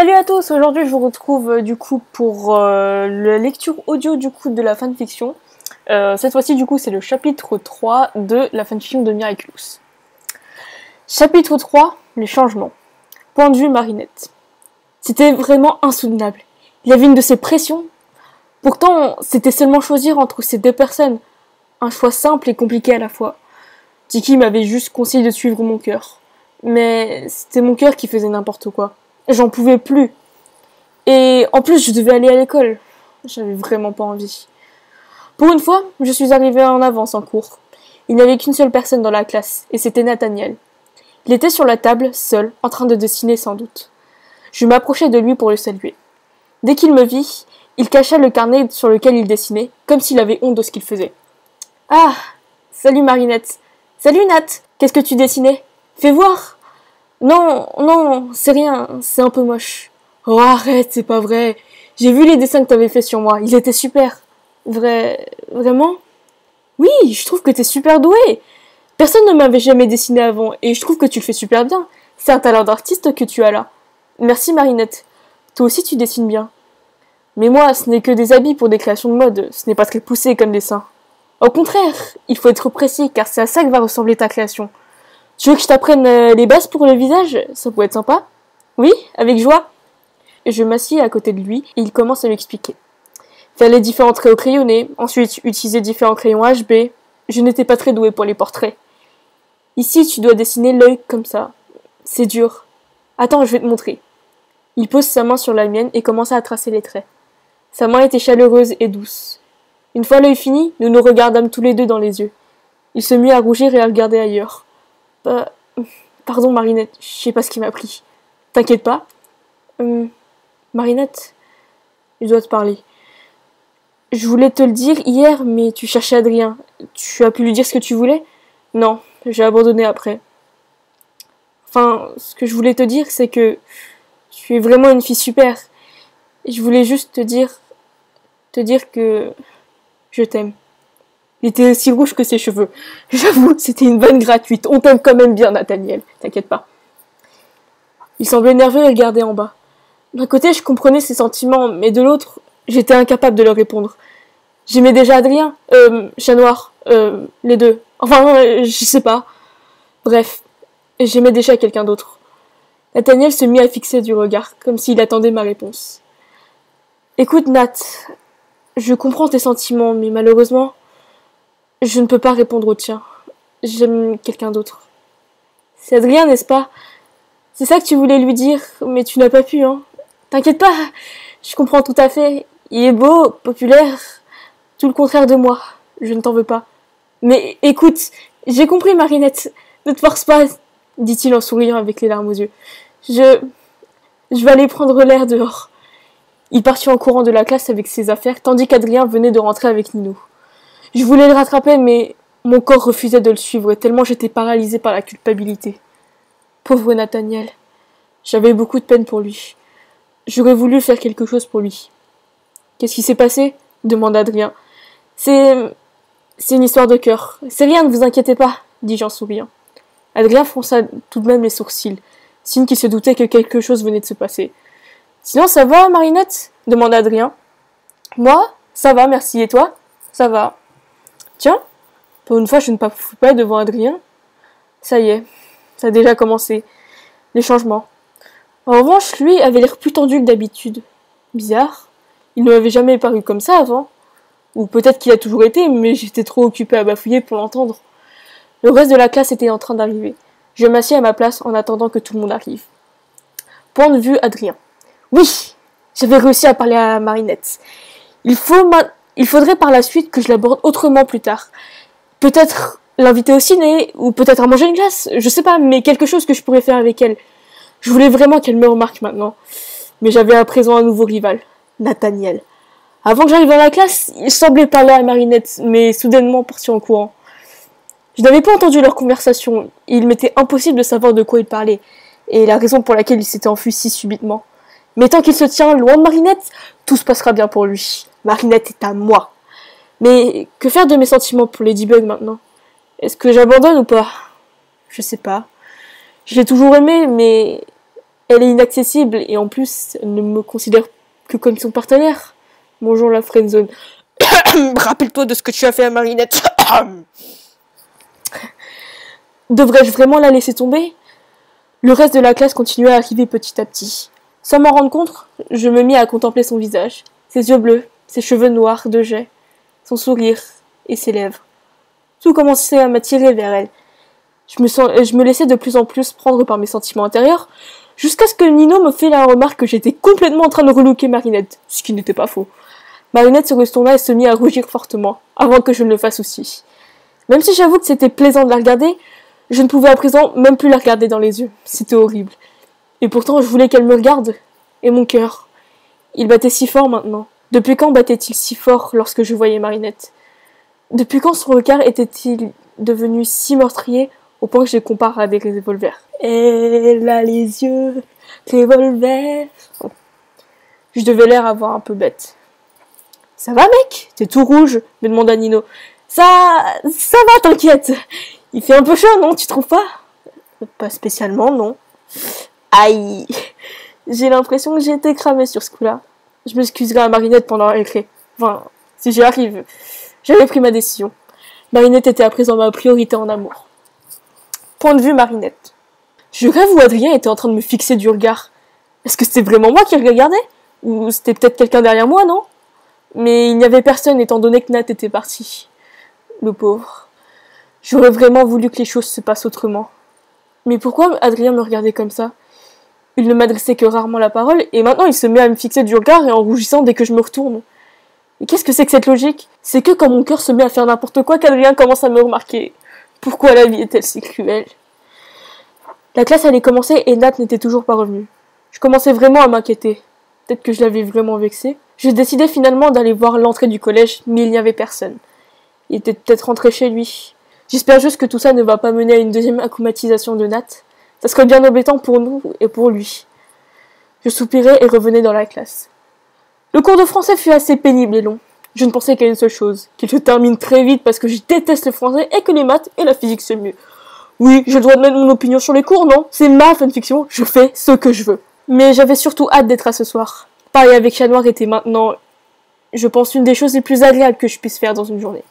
Salut à tous, aujourd'hui je vous retrouve du coup pour la lecture audio du coup de la fanfiction. Cette fois-ci du coup c'est le chapitre 3 de la fanfiction de Miraculous. Chapitre 3, les changements. Point de vue Marinette. C'était vraiment insoutenable. Il y avait une de ces pressions. Pourtant, c'était seulement choisir entre ces deux personnes. Un choix simple et compliqué à la fois. Tiki m'avait juste conseillé de suivre mon cœur. Mais c'était mon cœur qui faisait n'importe quoi. J'en pouvais plus. Et en plus, je devais aller à l'école. J'avais vraiment pas envie. Pour une fois, je suis arrivée en avance en cours. Il n'y avait qu'une seule personne dans la classe, et c'était Nathaniel. Il était sur la table, seul, en train de dessiner sans doute. Je m'approchai de lui pour le saluer. Dès qu'il me vit, il cacha le carnet sur lequel il dessinait, comme s'il avait honte de ce qu'il faisait. « Ah, salut Marinette. Salut Nat, qu'est-ce que tu dessinais? Fais voir. » Non, c'est rien, c'est un peu moche. Oh, arrête, c'est pas vrai. J'ai vu les dessins que t'avais fait sur moi, ils étaient super. Vraiment? Oui, je trouve que t'es super doué. Personne ne m'avait jamais dessiné avant, et je trouve que tu le fais super bien. C'est un talent d'artiste que tu as là. Merci Marinette. Toi aussi tu dessines bien. Mais moi, ce n'est que des habits pour des créations de mode, ce n'est pas très poussé comme dessin. Au contraire, il faut être précis, car c'est à ça que va ressembler ta création. Tu veux que je t'apprenne les bases pour le visage? Ça pourrait être sympa. Oui, avec joie. Et je m'assieds à côté de lui et il commence à m'expliquer. Faire les différents traits au crayonné, ensuite utiliser différents crayons HB. Je n'étais pas très douée pour les portraits. Ici, tu dois dessiner l'œil comme ça. C'est dur. Attends, je vais te montrer. Il pose sa main sur la mienne et commence à tracer les traits. Sa main était chaleureuse et douce. Une fois l'œil fini, nous nous regardâmes tous les deux dans les yeux. Il se mit à rougir et à regarder ailleurs. Pardon Marinette, je sais pas ce qui m'a pris. T'inquiète pas. Marinette, je dois te parler. Je voulais te le dire hier, mais tu cherchais Adrien. Tu as pu lui dire ce que tu voulais? Non, j'ai abandonné après. Enfin, ce que je voulais te dire, c'est que tu es vraiment une fille super. Et je voulais juste te dire que je t'aime. Il était aussi rouge que ses cheveux. J'avoue, c'était une vanne gratuite. On t'aime quand même bien, Nathaniel. T'inquiète pas. Il semblait nerveux et regardait en bas. D'un côté, je comprenais ses sentiments, mais de l'autre, j'étais incapable de leur répondre. J'aimais déjà Adrien, Chat Noir, les deux. Enfin, je sais pas. Bref, j'aimais déjà quelqu'un d'autre. Nathaniel se mit à fixer du regard, comme s'il attendait ma réponse. Écoute, Nat, je comprends tes sentiments, mais malheureusement, je ne peux pas répondre aux tiens. J'aime quelqu'un d'autre. C'est Adrien, n'est-ce pas? C'est ça que tu voulais lui dire, mais tu n'as pas pu, hein. T'inquiète pas, je comprends tout à fait. Il est beau, populaire, tout le contraire de moi. Je ne t'en veux pas. Mais écoute, j'ai compris, Marinette. Ne te force pas, dit-il en souriant avec les larmes aux yeux. Je vais aller prendre l'air dehors. Il partit en courant de la classe avec ses affaires, tandis qu'Adrien venait de rentrer avec Ninou. Je voulais le rattraper, mais mon corps refusait de le suivre, tellement j'étais paralysée par la culpabilité. Pauvre Nathaniel. J'avais beaucoup de peine pour lui. J'aurais voulu faire quelque chose pour lui. Qu'est-ce qui s'est passé? Demanda Adrien. C'est une histoire de cœur. C'est rien, ne vous inquiétez pas, dis-je en souriant. Adrien fronça tout de même les sourcils, signe qu'il se doutait que quelque chose venait de se passer. Sinon, ça va, Marinette? Demanda Adrien. Moi? Ça va, merci. Et toi? Ça va. Tiens, pour une fois, je ne bafouille pas devant Adrien. Ça y est, ça a déjà commencé. Les changements. En revanche, lui avait l'air plus tendu que d'habitude. Bizarre. Il ne m'avait jamais paru comme ça avant. Ou peut-être qu'il a toujours été, mais j'étais trop occupée à bafouiller pour l'entendre. Le reste de la classe était en train d'arriver. Je m'assieds à ma place en attendant que tout le monde arrive. Point de vue Adrien. Oui, j'avais réussi à parler à Marinette. Il faudrait par la suite que je l'aborde autrement plus tard. Peut-être l'inviter au ciné, ou peut-être à manger une glace, je sais pas, mais quelque chose que je pourrais faire avec elle. Je voulais vraiment qu'elle me remarque maintenant. Mais j'avais à présent un nouveau rival, Nathaniel. Avant que j'arrive dans la classe, il semblait parler à Marinette, mais soudainement parti en courant. Je n'avais pas entendu leur conversation, et il m'était impossible de savoir de quoi ils parlaient, et la raison pour laquelle il s'était enfui si subitement. Mais tant qu'il se tient loin de Marinette, tout se passera bien pour lui. Marinette est à moi. Mais que faire de mes sentiments pour Ladybug maintenant? Est-ce que j'abandonne ou pas? Je sais pas. Je l'ai toujours aimé, mais Elle est inaccessible et en plus, elle ne me considère que comme son partenaire. Bonjour la friendzone. Rappelle-toi de ce que tu as fait à Marinette. Devrais-je vraiment la laisser tomber? Le reste de la classe continuait à arriver petit à petit. Sans m'en rendre compte, je me mis à contempler son visage, ses yeux bleus, ses cheveux noirs de jais, son sourire et ses lèvres. Tout commençait à m'attirer vers elle. Je me laissais de plus en plus prendre par mes sentiments intérieurs, jusqu'à ce que Nino me fait la remarque que j'étais complètement en train de relooker Marinette, ce qui n'était pas faux. Marinette se retourna et se mit à rougir fortement, avant que je ne le fasse aussi. Même si j'avoue que c'était plaisant de la regarder, je ne pouvais à présent même plus la regarder dans les yeux. C'était horrible. Et pourtant, je voulais qu'elle me regarde. Et mon cœur. Il battait si fort maintenant. Depuis quand battait-il si fort lorsque je voyais Marinette? Depuis quand son regard était-il devenu si meurtrier au point que je les compare à des revolvers? Elle a les yeux revolver. Je devais l'air avoir un peu bête. Ça va, mec? T'es tout rouge, me demanda Nino. Ça va, t'inquiète. Il fait un peu chaud, non, tu trouves pas? Pas spécialement, non. Aïe. J'ai l'impression que j'ai été cramée sur ce coup-là. Je m'excuserai à Marinette pendant la récré. Enfin, si j'y arrive. J'avais pris ma décision. Marinette était à présent ma priorité en amour. Point de vue Marinette. Je rêve où Adrien était en train de me fixer du regard. Est-ce que c'était vraiment moi qui le regardais? Ou c'était peut-être quelqu'un derrière moi, non? Mais il n'y avait personne étant donné que Nat était parti. Le pauvre. J'aurais vraiment voulu que les choses se passent autrement. Mais pourquoi Adrien me regardait comme ça? Il ne m'adressait que rarement la parole, et maintenant il se met à me fixer du regard et en rougissant dès que je me retourne. Et qu'est-ce que c'est que cette logique? C'est que quand mon cœur se met à faire n'importe quoi, qu'Adrien commence à me remarquer. Pourquoi la vie est-elle si cruelle? La classe allait commencer et Nat n'était toujours pas revenu. Je commençais vraiment à m'inquiéter. Peut-être que je l'avais vraiment vexé. J'ai décidé finalement d'aller voir l'entrée du collège, mais il n'y avait personne. Il était peut-être rentré chez lui. J'espère juste que tout ça ne va pas mener à une deuxième acclimatisation de Nat. Ça serait bien embêtant pour nous et pour lui. Je soupirais et revenais dans la classe. Le cours de français fut assez pénible et long. Je ne pensais qu'à une seule chose, qu'il se termine très vite parce que je déteste le français et que les maths et la physique c'est mieux. Oui, je dois mettre mon opinion sur les cours, non? C'est ma fanfiction, je fais ce que je veux. Mais j'avais surtout hâte d'être à ce soir. Parler avec Chat Noir était maintenant, je pense, une des choses les plus agréables que je puisse faire dans une journée.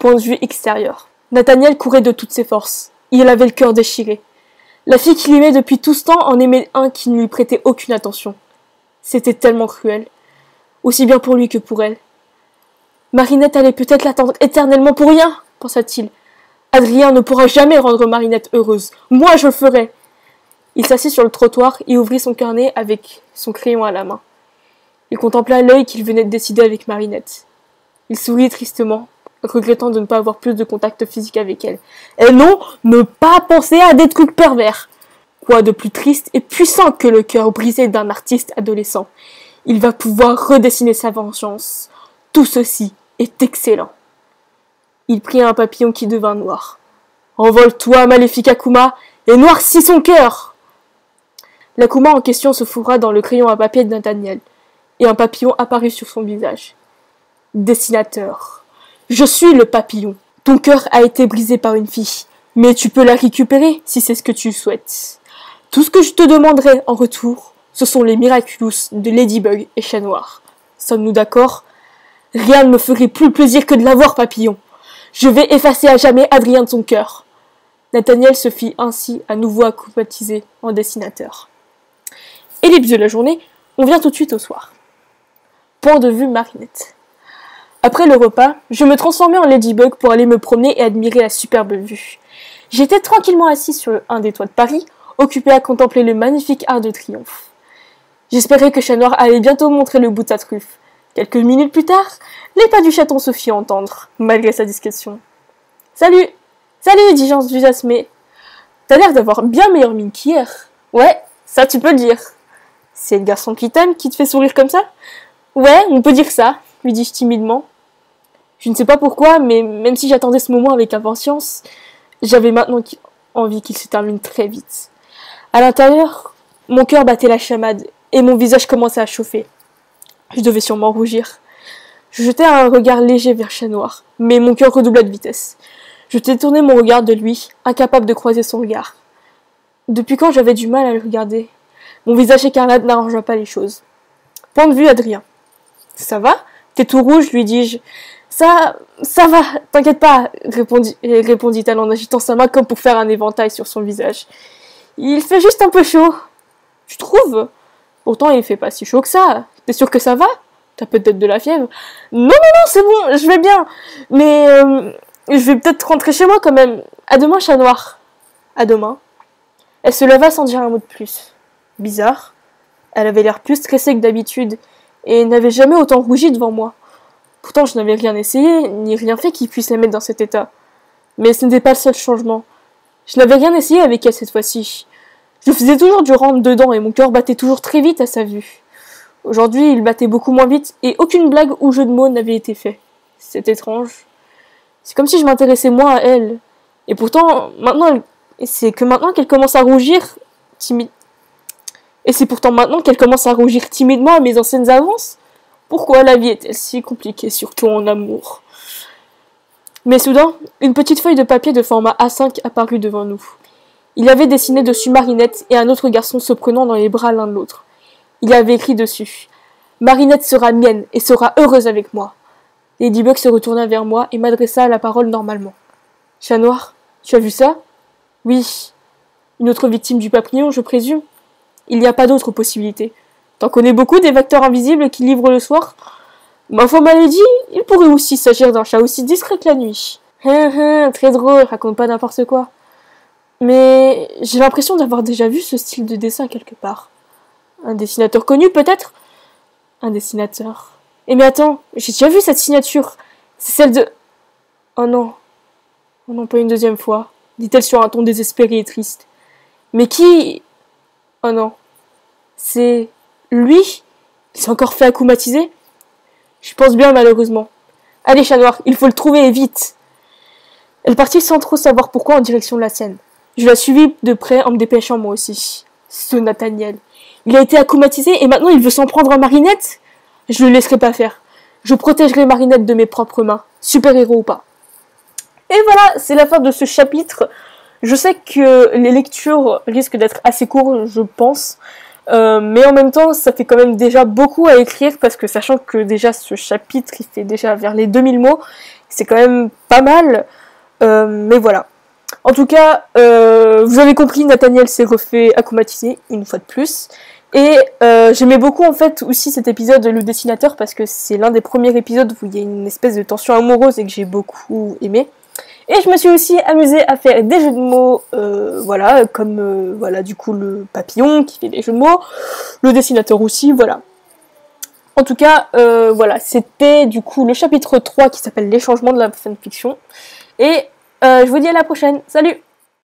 Point de vue extérieur. Nathaniel courait de toutes ses forces. Il avait le cœur déchiré. La fille qu'il aimait depuis tout ce temps en aimait un qui ne lui prêtait aucune attention. C'était tellement cruel. Aussi bien pour lui que pour elle. Marinette allait peut-être l'attendre éternellement pour rien, pensa-t-il. Adrien ne pourra jamais rendre Marinette heureuse. Moi, je le ferai. Il s'assit sur le trottoir et ouvrit son carnet avec son crayon à la main. Il contempla l'œil qu'il venait de décider avec Marinette. Il sourit tristement, regrettant de ne pas avoir plus de contact physique avec elle. Et non, ne pas penser à des trucs pervers. Quoi de plus triste et puissant que le cœur brisé d'un artiste adolescent? Il va pouvoir redessiner sa vengeance. Tout ceci est excellent. Il prit un papillon qui devint noir. Envole-toi, maléfique Akuma, et noircis son cœur! L'Akuma en question se fourra dans le crayon à papier de Nathaniel, et un papillon apparut sur son visage. Dessinateur. Je suis le papillon. Ton cœur a été brisé par une fille, mais tu peux la récupérer si c'est ce que tu souhaites. Tout ce que je te demanderai en retour, ce sont les Miraculous de Ladybug et Chat Noir. Sommes-nous d'accord? Rien ne me ferait plus plaisir que de l'avoir, papillon. Je vais effacer à jamais Adrien de son cœur. Nathaniel se fit ainsi à nouveau acclimatiser en dessinateur. Ellipse de la journée, on vient tout de suite au soir. Point de vue Marinette. Après le repas, je me transformais en Ladybug pour aller me promener et admirer la superbe vue. J'étais tranquillement assis sur un des toits de Paris, occupé à contempler le magnifique Arc de Triomphe. J'espérais que Chat Noir allait bientôt montrer le bout de sa truffe. Quelques minutes plus tard, les pas du chaton se fit entendre, malgré sa discrétion. « Salut! Salut !» dis-je enthousiasmé. « T'as l'air d'avoir bien meilleure mine qu'hier. »« Ouais, ça tu peux le dire. »« C'est le garçon qui t'aime qui te fait sourire comme ça ?»« Ouais, on peut dire ça, » lui dis-je timidement. Je ne sais pas pourquoi, mais même si j'attendais ce moment avec impatience, j'avais maintenant envie qu'il se termine très vite. À l'intérieur, mon cœur battait la chamade et mon visage commençait à chauffer. Je devais sûrement rougir. Je jetai un regard léger vers Chat Noir, mais mon cœur redoubla de vitesse. Je détournai mon regard de lui, incapable de croiser son regard. Depuis quand j'avais du mal à le regarder? Mon visage écarlate n'arrangea pas les choses. Point de vue, Adrien. Ça va? T'es tout rouge, lui dis-je. Ça va, t'inquiète pas, répondit-elle en agitant sa main comme pour faire un éventail sur son visage. Il fait juste un peu chaud. Tu trouves? Pourtant, il fait pas si chaud que ça. T'es sûr que ça va? T'as peut-être de la fièvre? Non, c'est bon, je vais bien. Mais je vais peut-être rentrer chez moi quand même. À demain, chat noir. À demain. Elle se leva sans dire un mot de plus. Bizarre. Elle avait l'air plus stressée que d'habitude et n'avait jamais autant rougi devant moi. Pourtant, je n'avais rien essayé, ni rien fait qui puisse la mettre dans cet état. Mais ce n'était pas le seul changement. Je n'avais rien essayé avec elle cette fois-ci. Je faisais toujours du rentre-dedans et mon cœur battait toujours très vite à sa vue. Aujourd'hui, il battait beaucoup moins vite et aucune blague ou jeu de mots n'avait été fait. C'est étrange. C'est comme si je m'intéressais moins à elle. Et pourtant, c'est maintenant qu'elle commence à rougir Et c'est pourtant maintenant qu'elle commence à rougir timidement à mes anciennes avances. Pourquoi la vie est-elle si compliquée, surtout en amour? Mais soudain, une petite feuille de papier de format A5 apparut devant nous. Il y avait dessiné dessus Marinette et un autre garçon se prenant dans les bras l'un de l'autre. Il y avait écrit dessus « Marinette sera mienne et sera heureuse avec moi ». Ladybug se retourna vers moi et m'adressa la parole normalement. « Chat noir, tu as vu ça ?»« Oui. Une autre victime du papillon, je présume ? Il n'y a pas d'autre possibilité. T'en connais beaucoup des vecteurs invisibles qui livrent le soir ? Ma foi maladie, il pourrait aussi s'agir d'un chat aussi discret que la nuit. » Très drôle, raconte pas n'importe quoi. Mais j'ai l'impression d'avoir déjà vu ce style de dessin quelque part. Un dessinateur connu, peut-être ? Un dessinateur. Eh mais attends, j'ai déjà vu cette signature. C'est celle de... Oh non. Oh non, pas une deuxième fois, dit-elle sur un ton désespéré et triste. Mais qui... Oh non. C'est... lui ? Il s'est encore fait akumatiser ? Je pense bien, malheureusement. Allez, chat noir, il faut le trouver, et vite. Elle partit sans trop savoir pourquoi en direction de la sienne. Je la suivis de près en me dépêchant moi aussi. Ce Nathaniel. Il a été akumatisé et maintenant il veut s'en prendre à Marinette ? Je le laisserai pas faire. Je protégerai Marinette de mes propres mains, super-héros ou pas. Et voilà, c'est la fin de ce chapitre. Je sais que les lectures risquent d'être assez courtes, je pense. Mais en même temps, ça fait quand même déjà beaucoup à écrire parce que sachant que déjà ce chapitre, il fait déjà vers les 2000 mots, c'est quand même pas mal. Mais voilà. En tout cas, vous avez compris, Nathaniel s'est refait akumatiser une fois de plus. Et j'aimais beaucoup en fait aussi cet épisode Le Dessinateur parce que c'est l'un des premiers épisodes où il y a une espèce de tension amoureuse et que j'ai beaucoup aimé. Et je me suis aussi amusée à faire des jeux de mots, voilà, comme voilà du coup le papillon qui fait des jeux de mots, le dessinateur aussi, voilà. En tout cas, voilà, c'était du coup le chapitre 3 qui s'appelle Les changements de la fanfiction. Et je vous dis à la prochaine, salut!